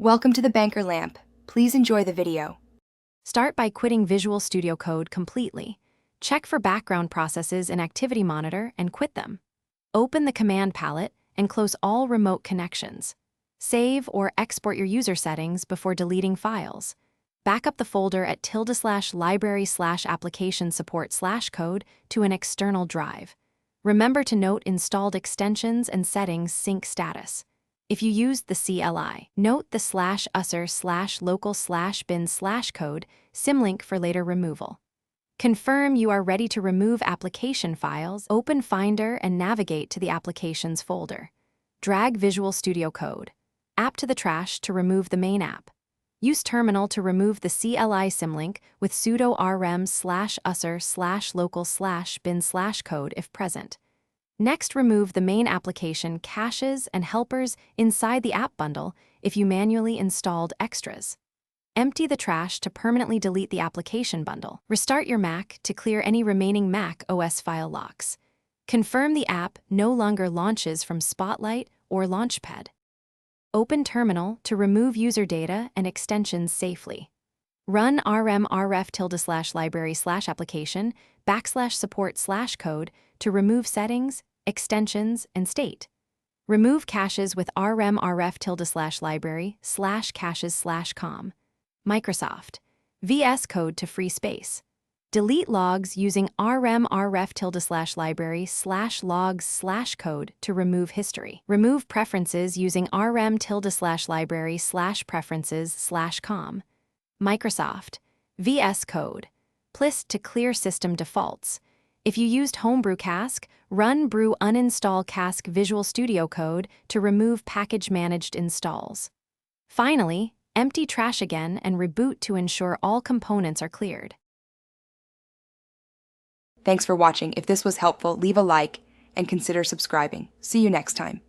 Welcome to the Banker Lamp. Please enjoy the video. Start by quitting Visual Studio Code completely. Check for background processes in Activity Monitor and quit them. Open the command palette and close all remote connections. Save or export your user settings before deleting files. Back up the folder at ~library/application support/code to an external drive. Remember to note installed extensions and settings sync status. If you used the CLI, note the /usr/local/bin/code symlink for later removal. Confirm you are ready to remove application files. Open Finder and navigate to the Applications folder. Drag Visual Studio Code. App to the trash to remove the main app. Use Terminal to remove the CLI symlink with sudo rm/usr/local/bin/code if present. Next, remove the main application caches and helpers inside the app bundle if you manually installed extras. Empty the trash to permanently delete the application bundle. Restart your Mac to clear any remaining Mac OS file locks. Confirm the app no longer launches from Spotlight or Launchpad. Open Terminal to remove user data and extensions safely. Run rm/rf/library/application \support/code to remove settings, extensions, and state. Remove caches with rm/rf/library/caches/com. Microsoft. VS Code to free space. Delete logs using rm/rf/library/logs/code to remove history. Remove preferences using rm/library/preferences/com. Microsoft. VS Code. Plist to clear system defaults. If you used Homebrew Cask, run brew uninstall cask Visual Studio Code to remove package-managed installs. Finally, empty trash again and reboot to ensure all components are cleared. Thanks for watching. If this was helpful, leave a like and consider subscribing. See you next time.